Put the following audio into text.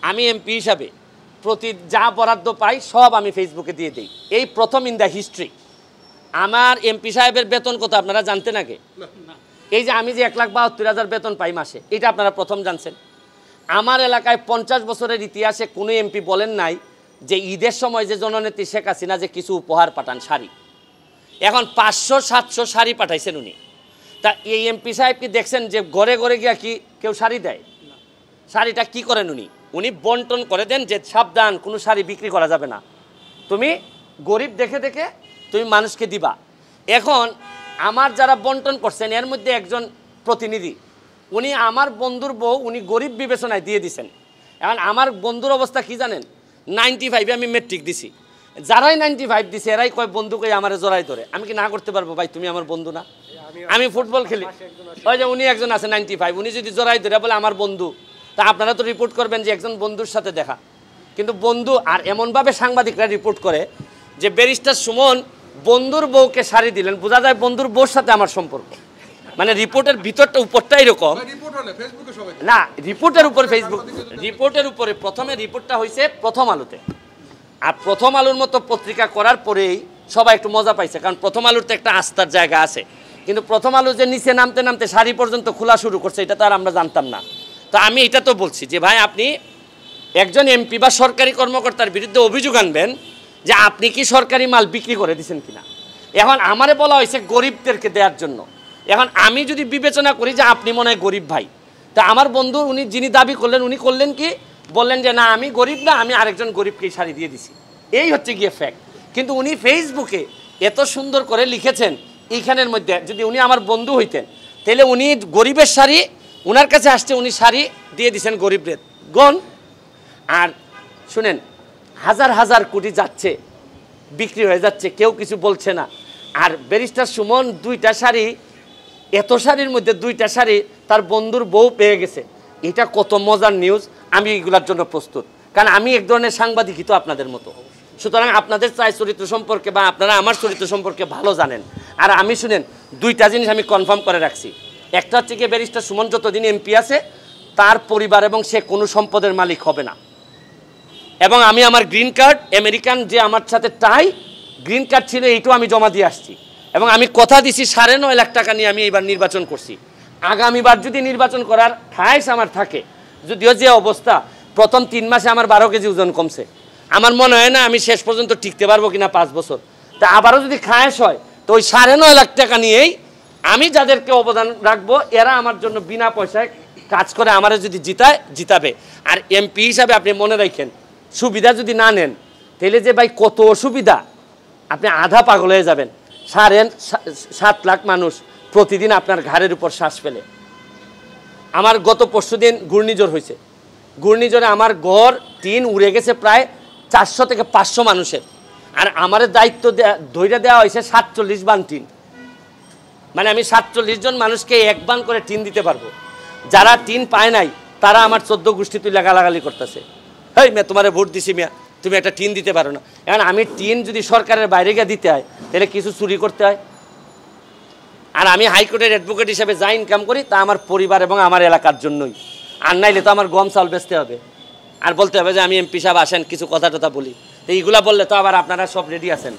আমি এমপি হিসাবে প্রতি যা বরাদ্দ পাই সব আমি ফেসবুকে দিয়ে দিই। এই প্রথম ইন দ্য হিস্ট্রি। আমার এমপি সাহেবের বেতন কত আপনারা জানতেন আগে? এই যে আমি যে 1,72,000 বেতন পাই মাসে, এটা আপনারা প্রথম জানছেন। আমার এলাকায় 50 বছরের ইতিহাসে কোনো এমপি বলেন নাই যে ঈদের সময় যে জননেত্রী শেখ হাসিনা যে কিছু উপহার পাঠান, শাড়ি। এখন 500-700 শাড়ি পাঠাইছেন উনি। তা এই এমপি সাহেব কি দেখছেন যে ঘরে ঘরে গিয়া কি কেউ শাড়ি দেয়? শাড়িটা কি করেন উনি? উনি বন্টন করে দেন যে সাবধান, কোনো শাড়ি বিক্রি করা যাবে না, তুমি গরিব দেখে দেখে তুমি মানুষকে দিবা। এখন আমার যারা বন্টন করছেন এর মধ্যে একজন প্রতিনিধি, উনি আমার বন্ধুর বউ উনি গরিব বিবেচনায় দিয়ে দিছেন। এখন আমার বন্ধুর অবস্থা কি জানেন? 95-এ আমি মেট্রিক দিছি। যারাই 95 দিছে এরাই কয় বন্ধু কই আমার জড়াই ধরে। আমি কি না করতে পারবো? ভাই তুমি আমার বন্ধু না, আমি ফুটবল খেলি। ওই যে উনি একজন আছে 95, উনি যদি জড়াই ধরে বলে আমার বন্ধু, তা আপনারা তো রিপোর্ট করবেন যে একজন বন্ধুর সাথে দেখা। কিন্তু বন্ধু আর এমনভাবে সাংবাদিকরা রিপোর্ট করে যে ব্যারিস্টার সুমন বন্ধুর বউকে শাড়ি দিলেন, বোঝা যায় বন্ধুর বউর সাথে আমার সম্পর্ক। মানে রিপোর্টের ভিতরটা উপরটা এরকম না, রিপোর্টের উপরে ফেসবুক রিপোর্টের উপরে প্রথমে রিপোর্টটা হয়েছে প্রথম আলোতে। আর প্রথম আলোর মতো পত্রিকা করার পরেই সবাই একটু মজা পাইছে, কারণ প্রথম আলোর তো একটা আস্থার জায়গা আছে। কিন্তু প্রথম আলো যে নিচে নামতে নামতে শাড়ি পর্যন্ত খোলা শুরু করছে, এটা তো আর আমরা জানতাম না। তো আমি এটা তো বলছি যে ভাই আপনি একজন এমপি বা সরকারি কর্মকর্তার বিরুদ্ধে অভিযোগ আনবেন যে আপনি কি সরকারি মাল বিক্রি করে দিচ্ছেন কিনা। এখন আমারে বলা হয়েছে গরিবদেরকে দেওয়ার জন্য। এখন আমি যদি বিবেচনা করি যে আপনি মনে হয় গরিব ভাই, তা আমার বন্ধু উনি যিনি দাবি করলেন উনি করলেন কি, বললেন যে না আমি গরিব না, আমি আরেকজন গরিবকে শাড়ি দিয়ে দিছি। এই হচ্ছে গিয়ে ফ্যাক্ট। কিন্তু উনি ফেসবুকে এত সুন্দর করে লিখেছেন, এইখানের মধ্যে যদি উনি আমার বন্ধু হইতেন তাহলে উনি গরিবের শাড়ি উনার কাছে আসছে, উনি শাড়ি দিয়ে দিছেন গরিবদের গণ। আর শুনেন, হাজার হাজার কোটি যাচ্ছে, বিক্রি হয়ে যাচ্ছে, কেউ কিছু বলছে না। আর ব্যারিস্টার সুমন 2টা শাড়ি, এত শাড়ির মধ্যে 2টা শাড়ি তার বন্ধুর বউ পেয়ে গেছে। এটা কত মজার নিউজ। আমি এগুলোর জন্য প্রস্তুত, কারণ আমি এক ধরনের সাংবাদিকই তো আপনাদের মতো। সুতরাং আপনাদের চাই চরিত্র সম্পর্কে বা আপনারা আমার চরিত্র সম্পর্কে ভালো জানেন। আর আমি শুনেন 2টা জিনিস আমি কনফার্ম করে রাখছি। একটা হচ্ছে কি, ব্যারিস্টার সুমন যতদিন এমপি আছে তার পরিবার এবং সে কোনো সম্পদের মালিক হবে না। এবং আমি আমার গ্রিন কার্ড আমেরিকান যে আমার সাথে টাই গ্রিন কার্ড ছিল, এইটাও আমি জমা দিয়ে আসছি। এবং আমি কথা দিছি 9.5 লাখ টাকা নিয়ে আমি এবার নির্বাচন করছি। আগামীবার যদি নির্বাচন করার খায়স আমার থাকে, যদিও যে অবস্থা প্রথম 3 মাসে আমার 12 কেজি ওজন কমছে, আমার মনে হয় না আমি শেষ পর্যন্ত টিকতে পারবো কিনা 5 বছর। তা আবারও যদি খায়স হয় তো ওই 9.5 লাখ টাকা নিয়েই আমি যাদেরকে অবদান রাখবো এরা আমার জন্য বিনা পয়সায় কাজ করে আমারে যদি জিতাবে। আর এমপি হিসাবে আপনি মনে রাখেন, সুবিধা যদি না নেন তাহলে যে ভাই কত অসুবিধা, আপনি আধা পাগল হয়ে যাবেন। 7.5 লাখ মানুষ প্রতিদিন আপনার ঘাড়ের উপর শ্বাস ফেলে। আমার গত পরশুদিন ঘূর্ণিঝড় হয়েছে, ঘূর্ণিঝড়ে আমার ঘর টিন উড়ে গেছে প্রায় 400 থেকে 500 মানুষের। আর আমার দায়িত্ব ধৈর্য দেওয়া হয়েছে 47 বান টিন। মানে আমি 47 জন মানুষকে 1 বান করে টিন দিতে পারবো। যারা টিন পায় নাই তারা আমার 14 গোষ্ঠী তুই লাগালাগালি করতেছে, হেই মেয়ে তোমারে ভোট দিছি মিয়া, তুমি একটা টিন দিতে পারো না। এখন আমি টিন যদি সরকারের বাইরে গিয়ে দিতে হয় তাহলে কিছু চুরি করতে হয়। আর আমি হাইকোর্টের অ্যাডভোকেট হিসেবে যা ইনকাম করি তা আমার পরিবার এবং আমার এলাকার জন্যই। আর নাইলে তো আমার গম চাল বেচতে হবে, আর বলতে হবে যে আমি এমপি সাহেব আসেন কিছু কথা টথা বলি। তো এইগুলা বললে তো আবার আপনারা সব রেডি আছেন।